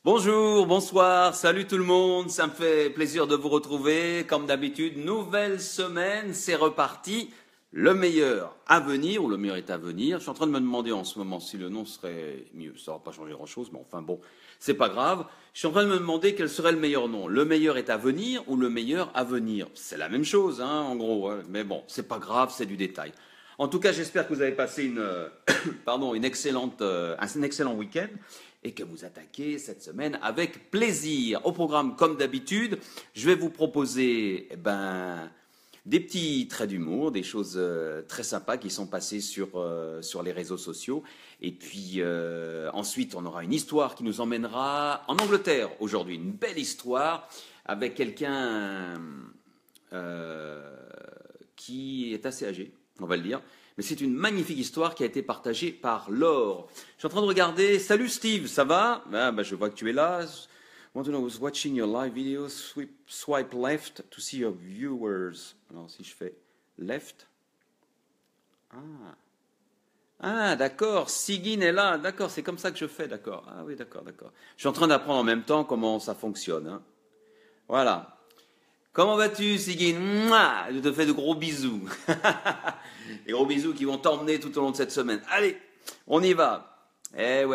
Bonjour, bonsoir, salut tout le monde, ça me fait plaisir de vous retrouver. Comme d'habitude, nouvelle semaine, c'est reparti. Le meilleur à venir, ou le meilleur est à venir. Je suis en train de me demander en ce moment si le nom serait mieux. Ça va pas changer grand-chose, mais enfin bon, c'est pas grave. Je suis en train de me demander quel serait le meilleur nom. Le meilleur est à venir ou le meilleur à venir. C'est la même chose, hein, en gros. Hein. Mais bon, c'est pas grave, c'est du détail. En tout cas, j'espère que vous avez passé un excellent week-end et que vous attaquez cette semaine avec plaisir. Au programme, comme d'habitude, je vais vous proposer des petits traits d'humour, des choses très sympas qui sont passées sur les réseaux sociaux. Et puis ensuite, on aura une histoire qui nous emmènera en Angleterre aujourd'hui. Une belle histoire avec quelqu'un qui est assez âgé, on va le dire. Mais c'est une magnifique histoire qui a été partagée par Laure. Je suis en train de regarder. Salut Steve, ça va? Je vois que tu es là. Want to know who's watching your live videos? Swipe left to see your viewers. Alors si je fais left. Ah, d'accord. Sigyn est là. D'accord, c'est comme ça que je fais. D'accord. Ah oui, d'accord. Je suis en train d'apprendre en même temps comment ça fonctionne. Hein. Voilà. Comment vas-tu, Sigyn? Mouah, je te fais de gros bisous. Des gros bisous qui vont t'emmener tout au long de cette semaine. Allez, on y va. Ouais.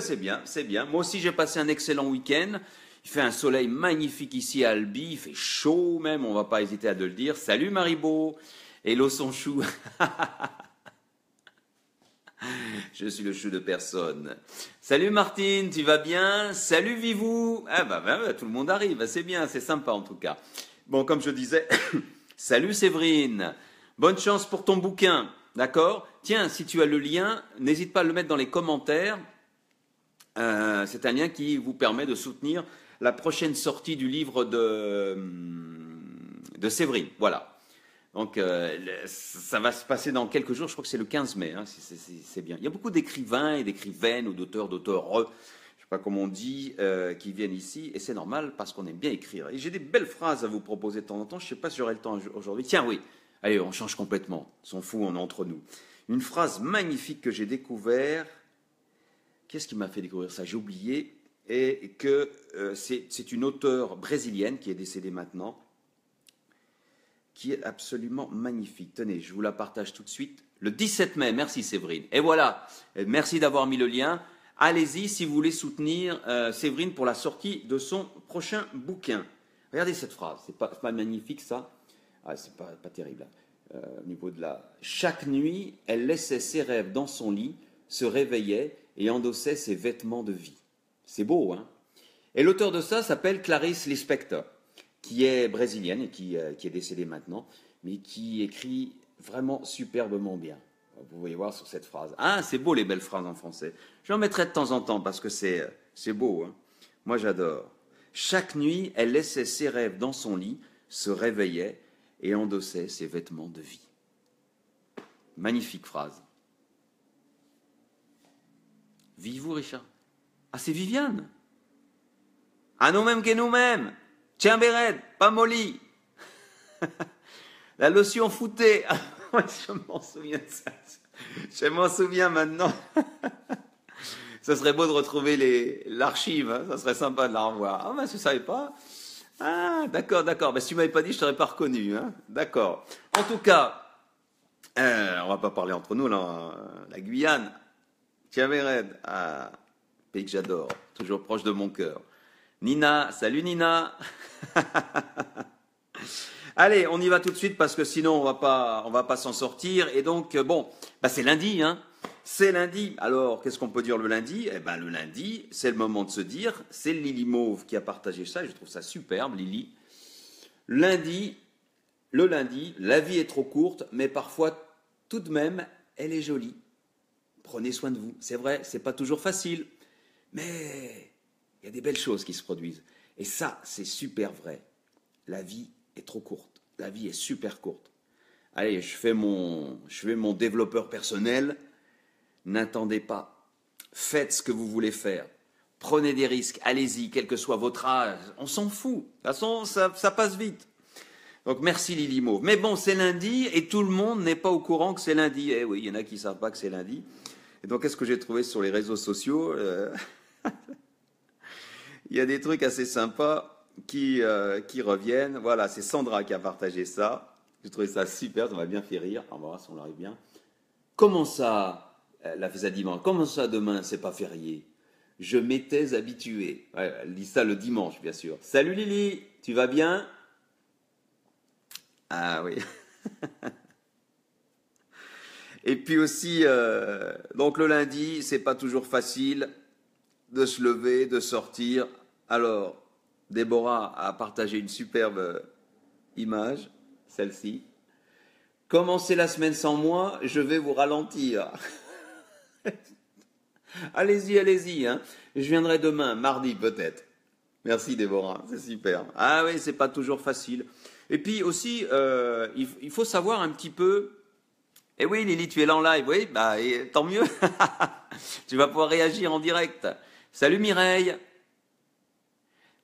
C'est bien. Moi aussi, j'ai passé un excellent week-end. Il fait un soleil magnifique ici à Albi. Il fait chaud même, on va pas hésiter à le dire. Salut Maribo. Hello son chou. Je suis le chou de personne. Salut Martine, tu vas bien? Salut Vivou. Tout le monde arrive, c'est bien, c'est sympa en tout cas. Bon, comme je disais, salut Séverine. Bonne chance pour ton bouquin, d'accord? Tiens, si tu as le lien, n'hésite pas à le mettre dans les commentaires. C'est un lien qui vous permet de soutenir la prochaine sortie du livre de Séverine. Voilà. Donc, ça va se passer dans quelques jours, je crois que c'est le 15 mai, hein, c'est bien. Il y a beaucoup d'écrivains et d'écrivaines ou d'auteurs, je ne sais pas comment on dit, qui viennent ici, et c'est normal parce qu'on aime bien écrire. Et j'ai des belles phrases à vous proposer de temps en temps, je ne sais pas si j'aurai le temps aujourd'hui. Tiens, oui, allez, on change complètement, on s'en fout, on est entre nous. Une phrase magnifique que j'ai découvert, qu'est-ce qui m'a fait découvrir ça? J'ai oublié, et que c'est une auteure brésilienne qui est décédée maintenant, qui est absolument magnifique. Tenez, je vous la partage tout de suite. Le 17 mai, merci Séverine. Et voilà, merci d'avoir mis le lien. Allez-y si vous voulez soutenir Séverine pour la sortie de son prochain bouquin. Regardez cette phrase, c'est pas magnifique ça? C'est pas terrible. Au niveau de la... Chaque nuit, elle laissait ses rêves dans son lit, se réveillait et endossait ses vêtements de vie. C'est beau, hein? Et l'auteur de ça s'appelle Clarice Lispector, qui est brésilienne et qui est décédée maintenant, mais qui écrit vraiment superbement bien. Vous voyez voir sur cette phrase. Ah, c'est beau les belles phrases en français. J'en mettrai de temps en temps parce que c'est beau. Hein. Moi, j'adore. Chaque nuit, elle laissait ses rêves dans son lit, se réveillait et endossait ses vêtements de vie. Magnifique phrase. Vivez-vous, Richard? Ah, c'est Viviane. À nous-mêmes qu'est nous-mêmes. Tiens, Béred, pas molly. La lotion foutée. Je m'en souviens de ça. Je m'en souviens maintenant. Ça serait beau de retrouver l'archive. Hein. Ça serait sympa de la revoir. Ah, je ne savais pas. Ah, d'accord. Si tu ne m'avais pas dit, je ne t'aurais pas reconnu. Hein. D'accord. En tout cas, on ne va pas parler entre nous, là. La Guyane. Tiens, Béred. Ah, pays que j'adore. Toujours proche de mon cœur. Nina, salut Nina. Allez, on y va tout de suite parce que sinon on va pas s'en sortir. Et donc c'est lundi, hein. C'est lundi. Alors qu'est-ce qu'on peut dire le lundi? Le lundi, c'est le moment de se dire. C'est Lily Mauve qui a partagé ça. Et je trouve ça superbe, Lily. Le lundi, la vie est trop courte, mais parfois tout de même, elle est jolie. Prenez soin de vous. C'est vrai, c'est pas toujours facile, mais il y a des belles choses qui se produisent. Et ça, c'est super vrai. La vie est trop courte. La vie est super courte. Allez, je fais mon développeur personnel. N'attendez pas. Faites ce que vous voulez faire. Prenez des risques. Allez-y, quel que soit votre âge. On s'en fout. De toute façon, ça passe vite. Donc, merci Lily Mauve. Mais bon, c'est lundi et tout le monde n'est pas au courant que c'est lundi. Eh oui, il y en a qui ne savent pas que c'est lundi. Et donc, qu'est-ce que j'ai trouvé sur les réseaux sociaux il y a des trucs assez sympas qui reviennent. Voilà, c'est Sandra qui a partagé ça. J'ai trouvé ça super, ça m'a bien fait rire. On va voir si on l'arrive bien. Comment ça, la fait ça dimanche, comment ça demain, c'est pas férié? Je m'étais habitué. Ouais, elle dit ça le dimanche, bien sûr. Salut Lily, tu vas bien? Ah oui. Et puis aussi, donc le lundi, c'est pas toujours facile de se lever, de sortir. Alors, Déborah a partagé une superbe image, celle-ci. Commencez la semaine sans moi, je vais vous ralentir. Allez-y, allez-y, hein. Je viendrai demain, mardi peut-être. Merci Déborah, c'est super. Ah oui, c'est pas toujours facile. Et puis aussi, il faut savoir un petit peu. Eh oui, Lily, tu es là en live, oui, bah tant mieux. Tu vas pouvoir réagir en direct. Salut Mireille.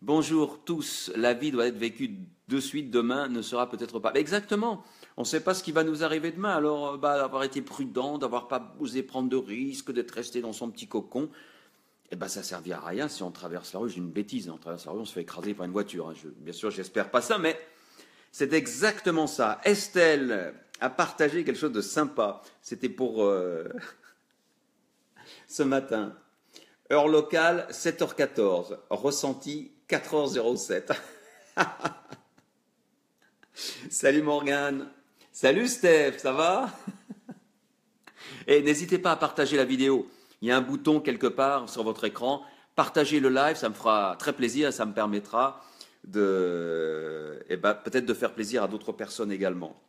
Bonjour tous. La vie doit être vécue de suite. Demain ne sera peut-être pas. Exactement. On ne sait pas ce qui va nous arriver demain. Alors, d'avoir été prudent, d'avoir pas osé prendre de risques, d'être resté dans son petit cocon. Ça servira à rien si on traverse la rue. J'ai une bêtise, on traverse la rue, on se fait écraser par une voiture. Bien sûr, j'espère pas ça, mais c'est exactement ça. Estelle a partagé quelque chose de sympa. C'était pour ce matin. Heure locale, 7h14. Ressenti, 4h07. Salut Morgane. Salut Steph, ça va? Et n'hésitez pas à partager la vidéo. Il y a un bouton quelque part sur votre écran. Partagez le live, ça me fera très plaisir et ça me permettra peut-être de faire plaisir à d'autres personnes également.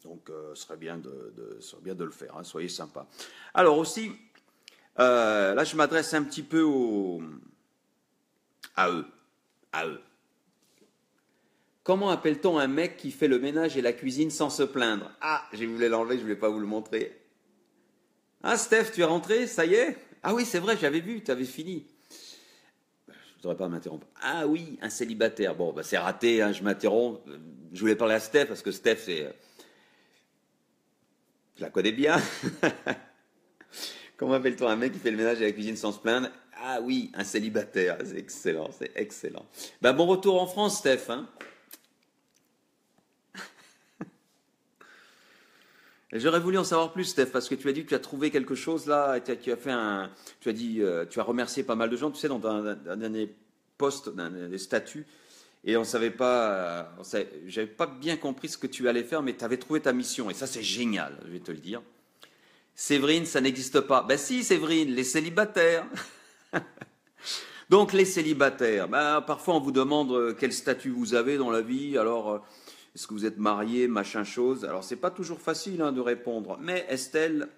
Donc, ce serait bien de le faire, hein, soyez sympas. Alors aussi, là je m'adresse un petit peu à eux. Comment appelle-t-on un mec qui fait le ménage et la cuisine sans se plaindre? Ah, je voulais l'enlever, je ne voulais pas vous le montrer. Ah, Steph, tu es rentré? Ça y est? Ah oui, c'est vrai, j'avais vu, tu avais fini. Je ne voudrais pas m'interrompre. Ah oui, un célibataire. Bon, c'est raté, hein, je m'interromps. Je voulais parler à Steph, parce que Steph, je la connais bien. Comment appelle-t-on un mec qui fait le ménage et la cuisine sans se plaindre? Ah oui, un célibataire. C'est excellent, c'est excellent. Bon retour en France, Steph, hein. J'aurais voulu en savoir plus, Steph, parce que tu as dit que tu as trouvé quelque chose là, tu as tu as remercié pas mal de gens, tu sais, dans un dernier post, dans des statuts, et on savait pas, j'avais pas bien compris ce que tu allais faire, mais tu avais trouvé ta mission, et ça c'est génial, je vais te le dire. Séverine, ça n'existe pas. Ben si, Séverine, les célibataires. Donc les célibataires, parfois on vous demande quel statut vous avez dans la vie, alors est-ce que vous êtes marié, machin chose. Alors c'est pas toujours facile de répondre, mais Estelle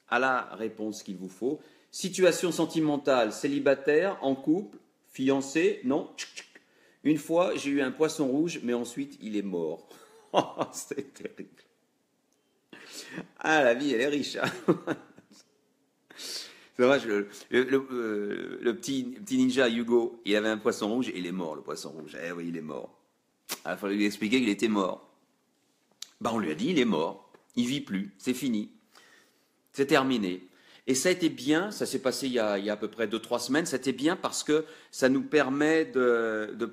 a la réponse qu'il vous faut. Situation sentimentale, célibataire, en couple, fiancé, non. Une fois j'ai eu un poisson rouge, mais ensuite il est mort. C'est terrible. Ah, la vie elle est riche. C'est dommage, le petit ninja Hugo, il avait un poisson rouge et il est mort, le poisson rouge. Eh oui, il est mort. Il fallait lui expliquer qu'il était mort. On lui a dit, il est mort. Il vit plus. C'est fini. C'est terminé. Et ça a été bien, ça s'est passé il y a à peu près 2-3 semaines, ça a été bien parce que ça nous permet je ne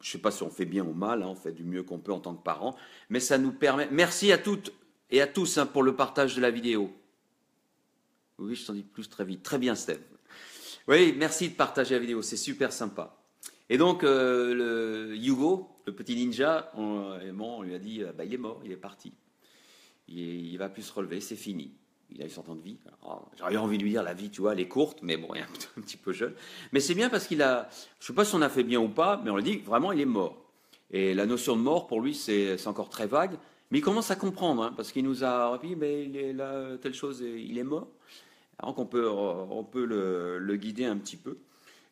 sais pas si on fait bien ou mal, on fait du mieux qu'on peut en tant que parents, mais ça nous permet... Merci à toutes et à tous pour le partage de la vidéo. Oui, je t'en dis plus très vite. Très bien, Steph. Oui, merci de partager la vidéo, c'est super sympa. Et donc, le Hugo, le petit ninja, on lui a dit, il est mort, il est parti. Il ne va plus se relever, c'est fini. Il a eu son temps de vie. J'aurais envie de lui dire, la vie, tu vois, elle est courte, mais bon, il est un petit peu jeune. Mais c'est bien parce je ne sais pas si on a fait bien ou pas, mais on lui dit, vraiment, il est mort. Et la notion de mort, pour lui, c'est encore très vague. Mais il commence à comprendre, parce qu'il nous a dit, mais il est là, telle chose, il est mort. Alors qu'on peut le guider un petit peu.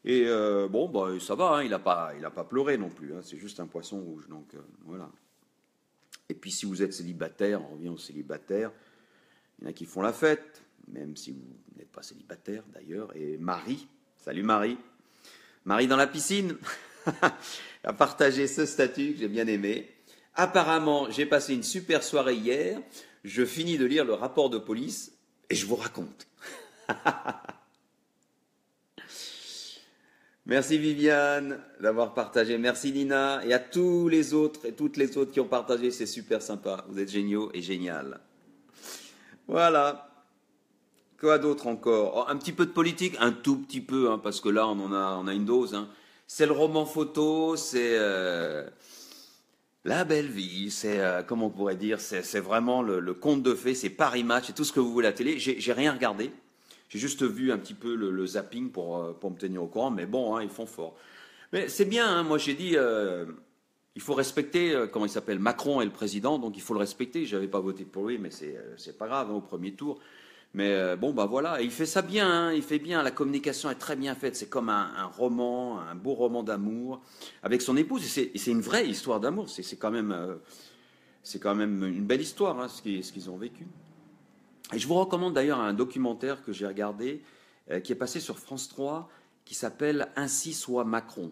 Et ça va, il n'a pas pleuré non plus, c'est juste un poisson rouge, donc voilà. Et puis si vous êtes célibataire, on revient aux célibataires, il y en a qui font la fête, même si vous n'êtes pas célibataire d'ailleurs. Et Marie, salut Marie, Marie dans la piscine, a partagé ce statut que j'ai bien aimé. Apparemment, j'ai passé une super soirée hier, je finis de lire le rapport de police et je vous raconte. Merci Viviane d'avoir partagé. Merci Nina et à tous les autres et toutes les autres qui ont partagé. C'est super sympa. Vous êtes géniaux et génial. Voilà. Quoi d'autre encore? Oh, un petit peu de politique, un tout petit peu, hein, parce que là on a une dose. Hein. C'est le roman photo, c'est la belle vie, c'est comment on pourrait dire, c'est vraiment le conte de fées, c'est Paris Match, c'est tout ce que vous voulez à la télé. J'ai rien regardé. J'ai juste vu un petit peu le zapping pour me tenir au courant, mais bon, hein, ils font fort. Mais c'est bien, hein, moi j'ai dit, il faut respecter, comment il s'appelle, Macron est le président, donc il faut le respecter. Je n'avais pas voté pour lui, mais c'est pas grave, hein, au premier tour. Mais bon, bah voilà, et il fait ça bien, hein, il fait bien, la communication est très bien faite, c'est comme un roman, un beau roman d'amour, avec son épouse, et c'est une vraie histoire d'amour, c'est quand même une belle histoire, hein, ce qu'ils ont vécu. Et je vous recommande d'ailleurs un documentaire que j'ai regardé, qui est passé sur France 3, qui s'appelle Ainsi soit Macron.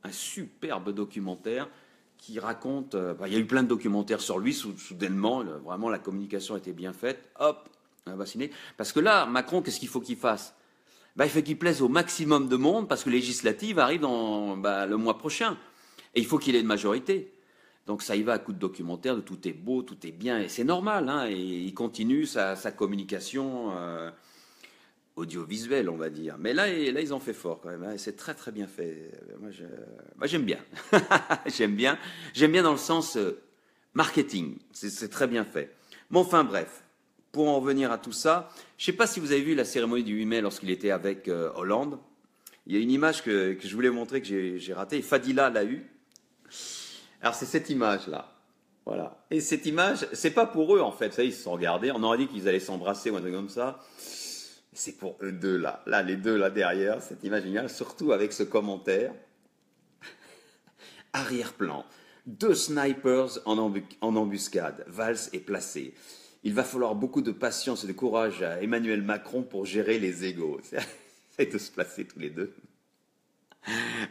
Un superbe documentaire qui raconte, il y a eu plein de documentaires sur lui, soudainement, vraiment la communication était bien faite, hop, vacciné. Parce que là, Macron, qu'est-ce qu'il faut qu'il fasse? Il faut qu'il plaise au maximum de monde, parce que les législatives arrivent le mois prochain. Et il faut qu'il ait une majorité. Donc ça y va à coup de documentaire, de tout est beau, tout est bien, et c'est normal. Hein, et il continue sa communication audiovisuelle, on va dire. Mais là, ils ont fait fort quand même. Hein, et c'est très très bien fait. Moi, j'aime bien. J'aime bien dans le sens marketing. C'est très bien fait. Mais enfin bref, pour en revenir à tout ça, je ne sais pas si vous avez vu la cérémonie du 8 mai lorsqu'il était avec Hollande. Il y a une image que je voulais montrer que j'ai ratée, et Fadila l'a eue. Alors c'est cette image-là. Voilà. Et cette image, c'est pas pour eux en fait. Ça, ils se sont regardés. On aurait dit qu'ils allaient s'embrasser ou un truc comme ça. C'est pour eux deux là. Là, les deux là derrière. Cette image géniale. Surtout avec ce commentaire. Arrière-plan. 2 snipers en embuscade. Valls est placé. Il va falloir beaucoup de patience et de courage à Emmanuel Macron pour gérer les égos. C'est de se placer tous les deux.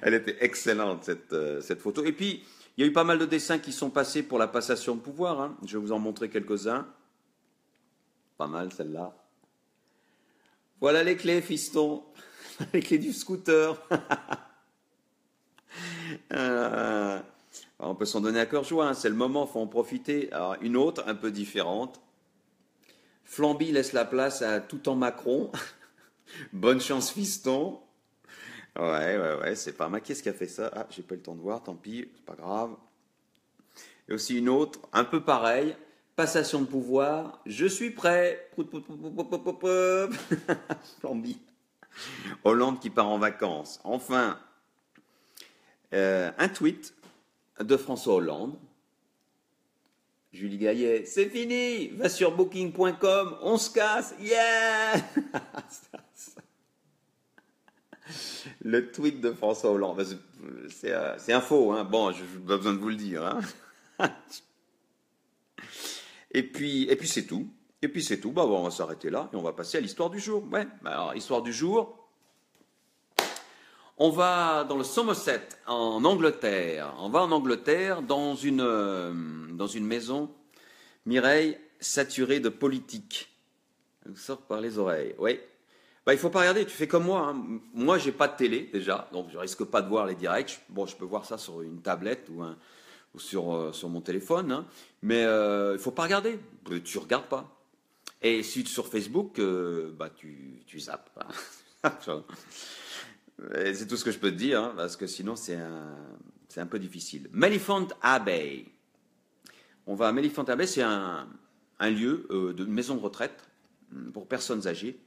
Elle était excellente cette photo. Et puis, il y a eu pas mal de dessins qui sont passés pour la passation de pouvoir. Hein. Je vais vous en montrer quelques-uns. Pas mal celle-là. Voilà les clés, fiston. Les clés du scooter. On peut s'en donner à cœur joie. Hein. C'est le moment, il faut en profiter. Alors, une autre, un peu différente. Flamby laisse la place à tout en Macron. Bonne chance, fiston. Ouais, c'est pas mal. Qu'est-ce qui a fait ça? Ah, j'ai pas eu le temps de voir, tant pis, c'est pas grave. Et aussi une autre, un peu pareil. Passation de pouvoir, je suis prêt. Flamby. Hollande qui part en vacances. Enfin, un tweet de François Hollande. Julie Gaillet, c'est fini, va sur booking.com, on se casse, yeah. Le tweet de François Hollande, c'est info, hein. Bon, je n'ai pas besoin de vous le dire. Hein. Et puis c'est tout. On va s'arrêter là et on va passer à l'histoire du jour. Ouais. Alors, histoire du jour. On va dans le Somerset, en Angleterre. On va en Angleterre dans une maison, Mireille, saturée de politique. Elle nous sort par les oreilles. Oui. Il ne faut pas regarder, tu fais comme moi. Hein. Moi, j'ai pas de télé déjà, donc je risque pas de voir les directs. Je peux voir ça sur une tablette ou sur mon téléphone. Hein. Mais il ne faut pas regarder. Tu regardes pas. Et si tu es sur Facebook, tu zappes. C'est tout ce que je peux te dire, hein, parce que sinon c'est un peu difficile. Maliphant Abbey. On va à Maliphant Abbey, c'est un lieu de maison de retraite pour personnes âgées.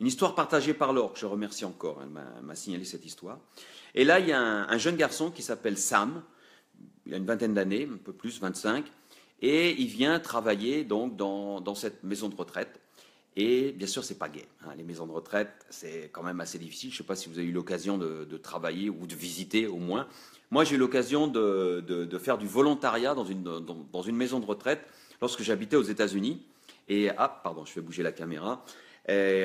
Une histoire partagée par Laure, que je remercie encore, elle m'a signalé cette histoire. Et là, il y a un jeune garçon qui s'appelle Sam, il a une vingtaine d'années, un peu plus, 25, et il vient travailler donc dans cette maison de retraite. Et bien sûr, c'est pas gai. Hein. Les maisons de retraite, c'est quand même assez difficile. Je ne sais pas si vous avez eu l'occasion de travailler ou de visiter au moins. Moi, j'ai eu l'occasion de faire du volontariat dans une maison de retraite lorsque j'habitais aux États-Unis. Et je fais bouger la caméra. Et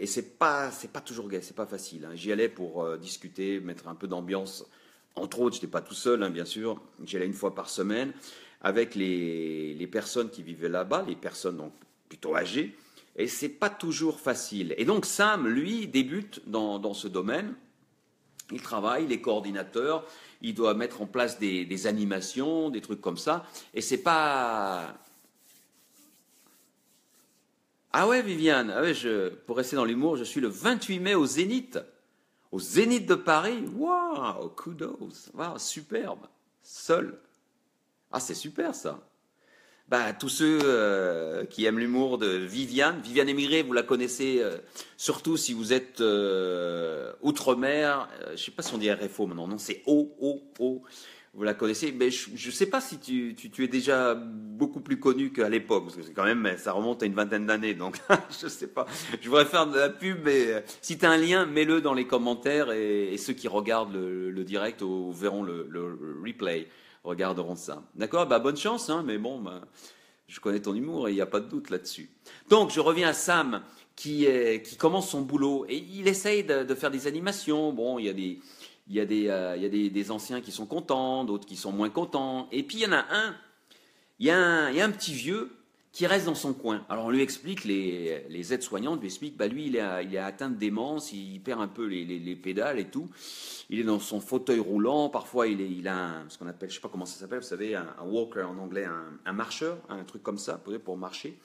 c'est pas toujours gai, c'est pas facile. Hein. J'y allais pour discuter, mettre un peu d'ambiance. Entre autres, je n'étais pas tout seul, hein, bien sûr. J'y allais une fois par semaine avec les personnes qui vivaient là-bas, les personnes donc plutôt âgées. Et c'est pas toujours facile. Et donc Sam, lui, débute dans ce domaine. Il travaille, il est coordinateur, il doit mettre en place des animations, des trucs comme ça. Et c'est pas... Ah ouais, Viviane, ah ouais, pour rester dans l'humour, je suis le 28 mai au Zénith. Au Zénith de Paris. Waouh, kudos. Waouh, superbe. Seul. Ah, c'est super ça. Bah, tous ceux qui aiment l'humour de Viviane Émigré, vous la connaissez surtout si vous êtes outre-mer. Je ne sais pas si on dit RFO maintenant, non, c'est O. Vous la connaissez, mais je ne sais pas si tu es déjà beaucoup plus connu qu'à l'époque, parce que c'est quand même, ça remonte à une vingtaine d'années, donc je ne sais pas. Je voudrais faire de la pub, mais si tu as un lien, mets-le dans les commentaires et ceux qui regardent le direct ou verront le replay regarderont ça. D'accord? Bah, bonne chance, hein, mais bon, bah, je connais ton humour et il n'y a pas de doute là-dessus. Donc, je reviens à Sam qui commence son boulot et il essaye de faire des animations. Bon, il y a des anciens qui sont contents, d'autres qui sont moins contents. Et puis, il y en a un, il y a un petit vieux qui reste dans son coin. Alors, on lui explique, les aides-soignantes lui expliquent, bah, lui, il est atteint de démence, il perd un peu les pédales et tout. Il est dans son fauteuil roulant, parfois il a ce qu'on appelle, je ne sais pas comment ça s'appelle, vous savez, un walker en anglais, un marcheur, un truc comme ça, pour marcher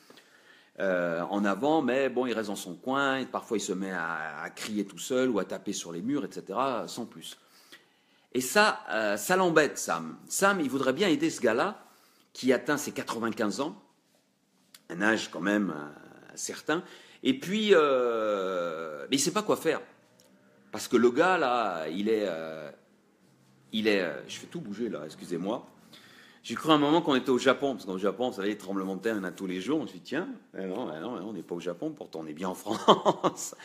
en avant, mais bon, il reste dans son coin, et parfois il se met à crier tout seul ou à taper sur les murs, etc., sans plus. Et ça l'embête, Sam. Sam, il voudrait bien aider ce gars-là, qui atteint ses 95 ans, un âge quand même certain, et puis, mais il ne sait pas quoi faire. Parce que le gars, là, il est... je fais tout bouger, là, excusez-moi. J'ai cru un moment qu'on était au Japon, parce qu'au Japon, vous savez, les tremblements de terre, il y en a tous les jours. On se dit, tiens, non, on n'est pas au Japon, pourtant on est bien en France.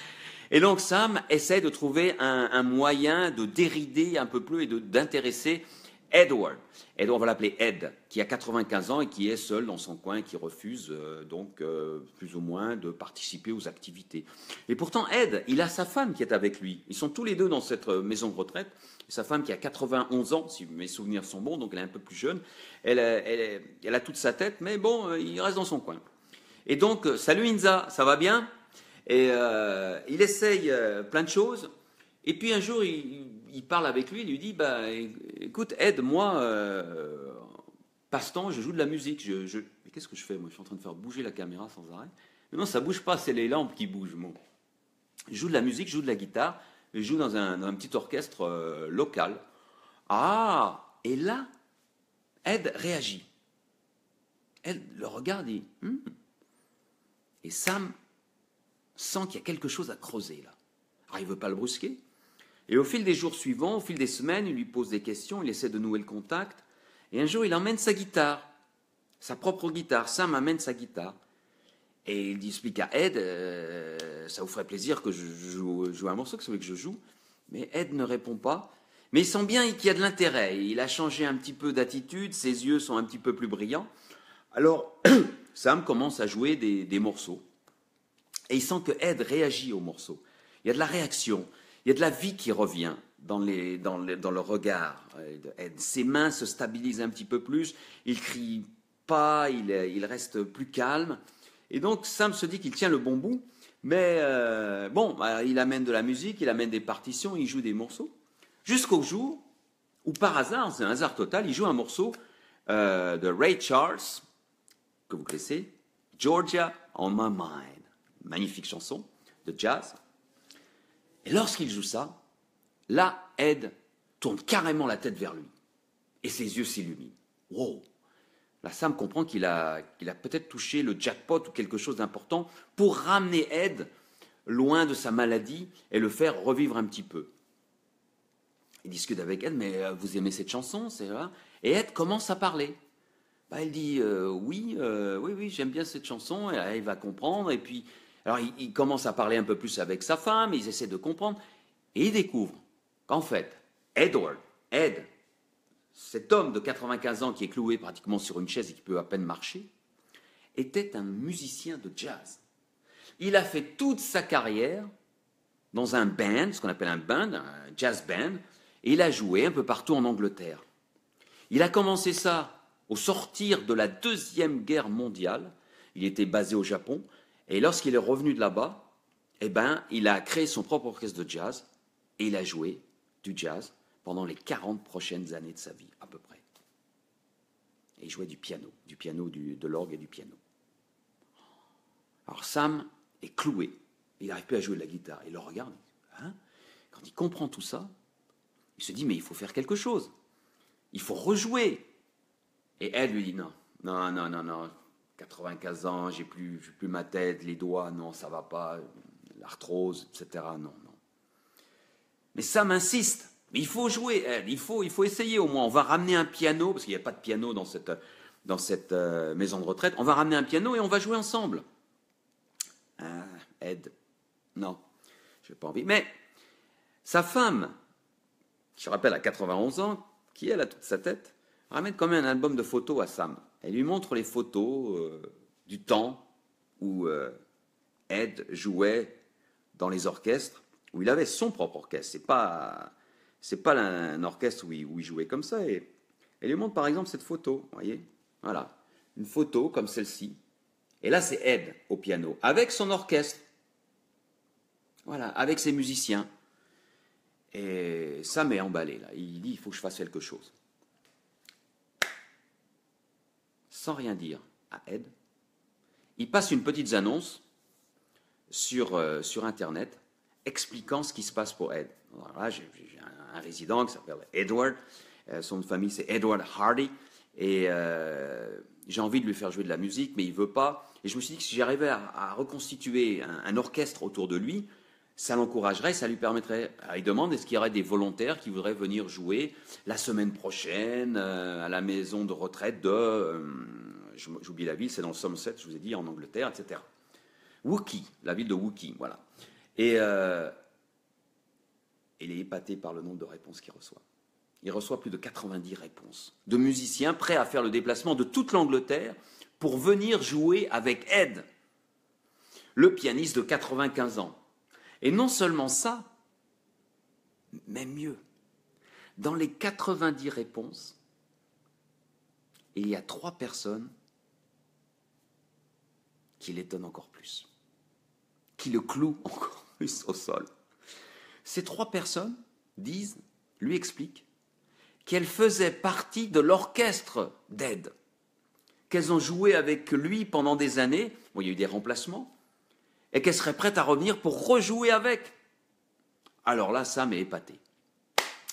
Et donc, Sam essaie de trouver un moyen de dérider un peu plus et d'intéresser Edward. Edward, on va l'appeler Ed, qui a 95 ans et qui est seul dans son coin, qui refuse plus ou moins de participer aux activités. Et pourtant, Ed, il a sa femme qui est avec lui. Ils sont tous les deux dans cette maison de retraite. Sa femme qui a 91 ans, si mes souvenirs sont bons, donc elle est un peu plus jeune. Elle a toute sa tête, mais bon, il reste dans son coin. Et donc, salut Inza, ça va bien? Et il essaye plein de choses. Et puis un jour, il parle avec lui, il lui dit, bah, écoute, Ed, moi, passe-temps, je joue de la musique. Mais qu'est-ce que je fais? Moi, je suis en train de faire bouger la caméra sans arrêt. Mais non, ça bouge pas, c'est les lampes qui bougent. Bon. Je joue de la musique, je joue de la guitare, je joue dans un petit orchestre local. Ah, et là, Ed réagit. Ed le regarde et et Sam sent qu'il y a quelque chose à creuser là. Alors il ne veut pas le brusquer. Et au fil des jours suivants, au fil des semaines, il lui pose des questions, il essaie de nouer le contact. Et un jour, il emmène sa guitare, sa propre guitare. Sam amène sa guitare. Et il explique à Ed, ça vous ferait plaisir que je joue un morceau, que vous voulez que je joue. Mais Ed ne répond pas. Mais il sent bien qu'il y a de l'intérêt. Il a changé un petit peu d'attitude, ses yeux sont un petit peu plus brillants. Alors, Sam commence à jouer des morceaux. Et il sent que Ed réagit aux morceaux. Il y a de la réaction, il y a de la vie qui revient dans le regard d'Ed. Ses mains se stabilisent un petit peu plus, il ne crie pas, il reste plus calme. Et donc Sam se dit qu'il tient le bon bout, mais il amène de la musique, il amène des partitions, il joue des morceaux. Jusqu'au jour où, par hasard, c'est un hasard total, il joue un morceau de Ray Charles, que vous connaissez, Georgia on My Mind. Magnifique chanson de jazz. Et lorsqu'il joue ça, là, Ed tourne carrément la tête vers lui. Et ses yeux s'illuminent. Wow! Là, Sam comprend qu'il a peut-être touché le jackpot ou quelque chose d'important pour ramener Ed loin de sa maladie et le faire revivre un petit peu. Il discute avec Ed, mais vous aimez cette chanson, c'est vrai? Et Ed commence à parler. Bah, il dit oui, j'aime bien cette chanson. Et là, il va comprendre. Et puis, alors, il commence à parler un peu plus avec sa femme. Ils essaient de comprendre. Et il découvre qu'en fait, Ed, cet homme de 95 ans qui est cloué pratiquement sur une chaise et qui peut à peine marcher, était un musicien de jazz. Il a fait toute sa carrière dans un band, ce qu'on appelle un band, un jazz band, et il a joué un peu partout en Angleterre. Il a commencé ça au sortir de la Deuxième Guerre mondiale. Il était basé au Japon, et lorsqu'il est revenu de là-bas, il a créé son propre orchestre de jazz, et il a joué du jazz pendant les 40 prochaines années de sa vie, à peu près. Et il jouait du piano, de l'orgue et du piano. Alors Sam est cloué, il n'arrive plus à jouer de la guitare. Il le regarde, hein? Quand il comprend tout ça, il se dit, mais il faut faire quelque chose. Il faut rejouer. Et Ed lui dit, non, 95 ans, j'ai plus ma tête, les doigts, non, ça va pas, l'arthrose, etc., non. Mais Sam insiste, mais il faut jouer, Ed, il faut essayer au moins. On va ramener un piano, parce qu'il n'y a pas de piano dans cette maison de retraite, on va ramener un piano et on va jouer ensemble. Ah, Ed, non, je n'ai pas envie. Mais sa femme, je rappelle, à 91 ans, qui elle a toute sa tête, ramène quand même un album de photos à Sam. Elle lui montre les photos du temps où Ed jouait dans les orchestres, où il avait son propre orchestre. C'est pas un orchestre où il jouait comme ça. Et elle lui montre par exemple cette photo, vous voyez, voilà, une photo comme celle-ci. Et là, c'est Ed au piano, avec son orchestre, voilà, avec ses musiciens. Et Sam est emballé, là. Il dit, il faut que je fasse quelque chose. Sans rien dire à Ed, il passe une petite annonce sur Internet expliquant ce qui se passe pour Ed. Alors là, j'ai un résident qui s'appelle Edward. Son nom de famille, c'est Edward Hardy. Et j'ai envie de lui faire jouer de la musique, mais il ne veut pas. Et je me suis dit que si j'arrivais à reconstituer un orchestre autour de lui, ça l'encouragerait, ça lui permettrait. Alors, il demande est-ce qu'il y aurait des volontaires qui voudraient venir jouer la semaine prochaine à la maison de retraite j'oublie la ville, c'est dans le Somerset, je vous ai dit, en Angleterre, etc. Wookey, la ville de Wookey, voilà. Et il est épaté par le nombre de réponses qu'il reçoit. Il reçoit plus de 90 réponses de musiciens prêts à faire le déplacement de toute l'Angleterre pour venir jouer avec Ed, le pianiste de 95 ans. Et non seulement ça, même mieux, dans les 90 réponses, il y a 3 personnes qui l'étonnent encore plus, qui le clouent encore plus au sol. Ces 3 personnes lui expliquent qu'elles faisaient partie de l'orchestre d'Ed, qu'elles ont joué avec lui pendant des années, bon, il y a eu des remplacements, et qu'elles seraient prêtes à revenir pour rejouer avec. Alors là, Sam est épaté.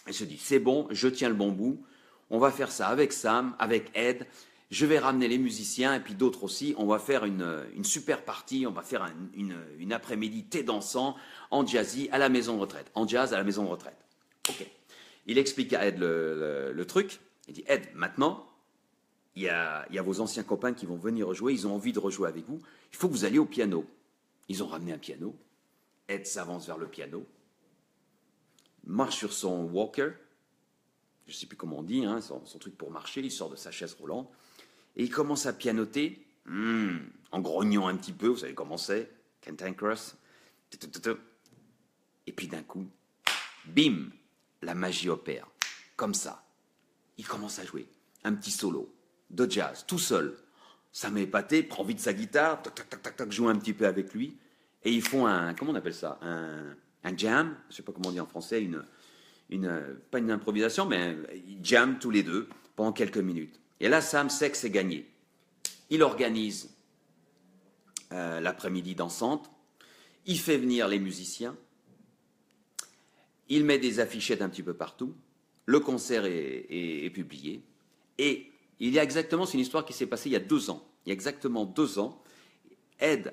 Il se dit, c'est bon, je tiens le bon bout, on va faire ça avec Sam, avec Ed, je vais ramener les musiciens et puis d'autres aussi, on va faire une super partie, on va faire une après-midi thé dansant en jazzy à la maison de retraite, en jazz à la maison de retraite. Ok. Il explique à Ed le truc, il dit, Ed, maintenant, il y a vos anciens copains qui vont venir rejouer, ils ont envie de rejouer avec vous, il faut que vous alliez au piano. Ils ont ramené un piano, Ed s'avance vers le piano, marche sur son walker, je ne sais plus comment on dit, hein, son truc pour marcher, il sort de sa chaise roulante, et il commence à pianoter, en grognant un petit peu, vous savez comment c'est, cantankerous, et puis d'un coup, bim, la magie opère, comme ça. Il commence à jouer un petit solo de jazz, tout seul. Ça m'a épaté, prend vite sa guitare, joue un petit peu avec lui, et ils font comment on appelle ça, un jam, je ne sais pas comment on dit en français, pas une improvisation, mais ils jamment tous les deux pendant quelques minutes. Et là, Sam sait que c'est gagné. Il organise l'après-midi dansante, il fait venir les musiciens, il met des affichettes un petit peu partout, le concert est publié, et il y a exactement, c'est une histoire qui s'est passée il y a 2 ans. Il y a exactement 2 ans, Ed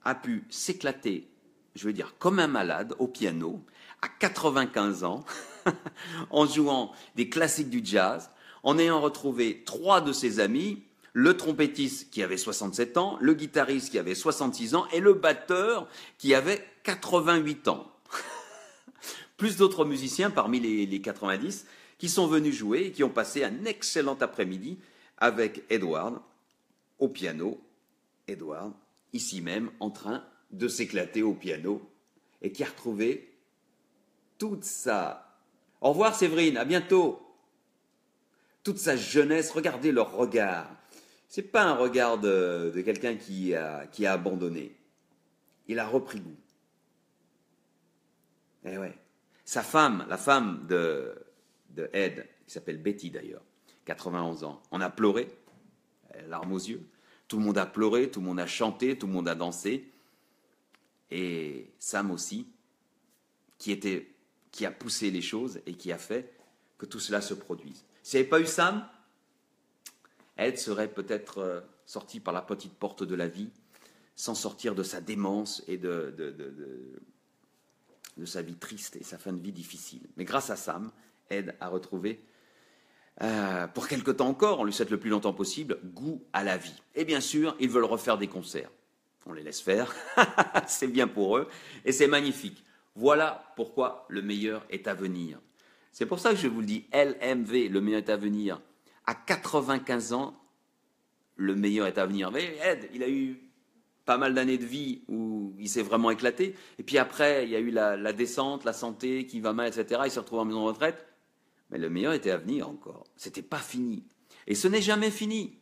a pu s'éclater, je veux dire, comme un malade au piano, à 95 ans, en jouant des classiques du jazz, en ayant retrouvé 3 de ses amis, le trompettiste qui avait 67 ans, le guitariste qui avait 66 ans et le batteur qui avait 88 ans. Plus d'autres musiciens parmi les 90 qui sont venus jouer et qui ont passé un excellent après-midi avec Edward au piano. Edward, ici même, en train de s'éclater au piano et qui a retrouvé toute sa... Au revoir Séverine, à bientôt. Toute sa jeunesse, regardez leur regard. C'est pas un regard de quelqu'un qui a abandonné. Il a repris goût. Eh ouais. Sa femme, la femme de Ed, qui s'appelle Betty d'ailleurs, 91 ans, on a pleuré, larmes aux yeux. Tout le monde a pleuré, tout le monde a chanté, tout le monde a dansé. Et Sam aussi, qui a poussé les choses et qui a fait que tout cela se produise. S'il n'y avait pas eu Sam, Ed serait peut-être sorti par la petite porte de la vie, sans sortir de sa démence et de sa vie triste et sa fin de vie difficile. Mais grâce à Sam, Ed a retrouvé, pour quelque temps encore, on lui souhaite le plus longtemps possible, goût à la vie. Et bien sûr, ils veulent refaire des concerts. On les laisse faire, c'est bien pour eux, et c'est magnifique. Voilà pourquoi le meilleur est à venir. C'est pour ça que je vous le dis, LMV, le meilleur est à venir. À 95 ans, le meilleur est à venir. Mais Ed, il a eu pas mal d'années de vie où il s'est vraiment éclaté. Et puis après, il y a eu la descente, la santé qui va mal, etc. Il s'est retrouvé en maison de retraite. Mais le meilleur était à venir encore. C'était pas fini. Et ce n'est jamais fini.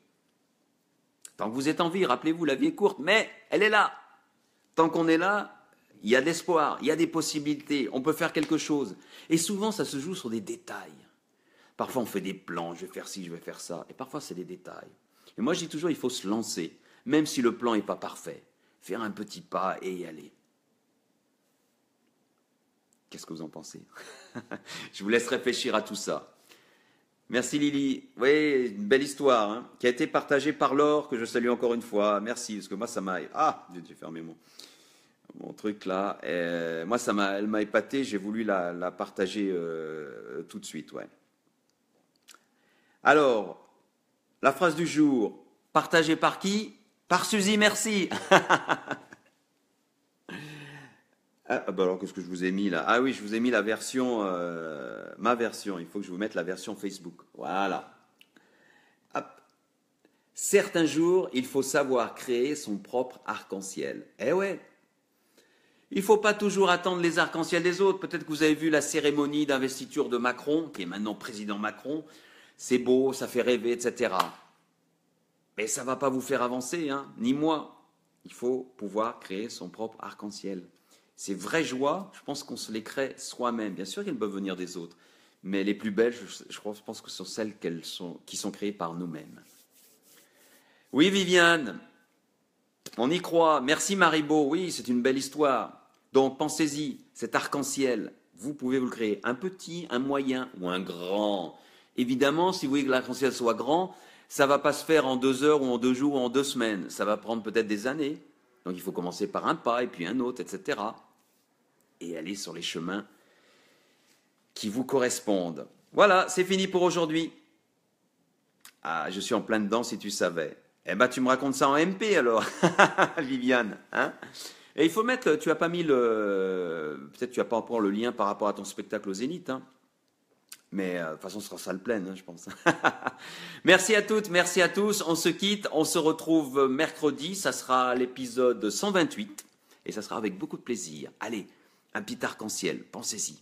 Tant que vous êtes en vie, rappelez-vous, la vie est courte, mais elle est là. Tant qu'on est là, il y a de l'espoir, il y a des possibilités, on peut faire quelque chose. Et souvent, ça se joue sur des détails. Parfois, on fait des plans, je vais faire ci, je vais faire ça. Et parfois, c'est des détails. Et moi, je dis toujours, il faut se lancer, même si le plan n'est pas parfait. Faire un petit pas et y aller. Qu'est-ce que vous en pensez? Je vous laisse réfléchir à tout ça. Merci Lily. Oui, une belle histoire hein, qui a été partagée par Laure, que je salue encore une fois. Merci, parce que moi, ça m'a... Ah, j'ai fermé mon truc là. Moi, elle m'a épaté, j'ai voulu la partager tout de suite. Ouais. Alors, la phrase du jour, partagée par qui? Par Suzy, merci. Ah, bah alors, qu'est-ce que je vous ai mis là? Ah oui, je vous ai mis la version, ma version. Il faut que je vous mette la version Facebook. Voilà. Hop. Certains jours, il faut savoir créer son propre arc-en-ciel. Eh ouais. Il ne faut pas toujours attendre les arcs-en-ciel des autres. Peut-être que vous avez vu la cérémonie d'investiture de Macron, qui est maintenant président Macron. C'est beau, ça fait rêver, etc. Mais ça ne va pas vous faire avancer, hein, ni moi. Il faut pouvoir créer son propre arc-en-ciel. Ces vraies joies, je pense qu'on se les crée soi-même. Bien sûr qu'elles peuvent venir des autres, mais les plus belles, je pense que ce sont celles qui sont créées par nous-mêmes. Oui, Viviane, on y croit. Merci Maribo, oui, c'est une belle histoire. Donc pensez-y, cet arc-en-ciel, vous pouvez vous le créer. Un petit, un moyen ou un grand. Évidemment, si vous voulez que l'arc-en-ciel soit grand, ça ne va pas se faire en 2 heures ou en 2 jours ou en 2 semaines. Ça va prendre peut-être des années. Donc il faut commencer par un pas et puis un autre, etc. Et aller sur les chemins qui vous correspondent. Voilà, c'est fini pour aujourd'hui. Ah, je suis en plein dedans si tu savais. Eh ben, tu me racontes ça en MP alors, Viviane. Hein? Et il faut mettre, tu n'as pas mis peut-être tu n'as pas encore le lien par rapport à ton spectacle au Zénith. Hein? Mais de toute façon, ce sera salle pleine, hein, je pense. Merci à toutes, merci à tous. On se quitte, on se retrouve mercredi. Ça sera l'épisode 128 et ça sera avec beaucoup de plaisir. Allez, un petit arc-en-ciel, pensez-y.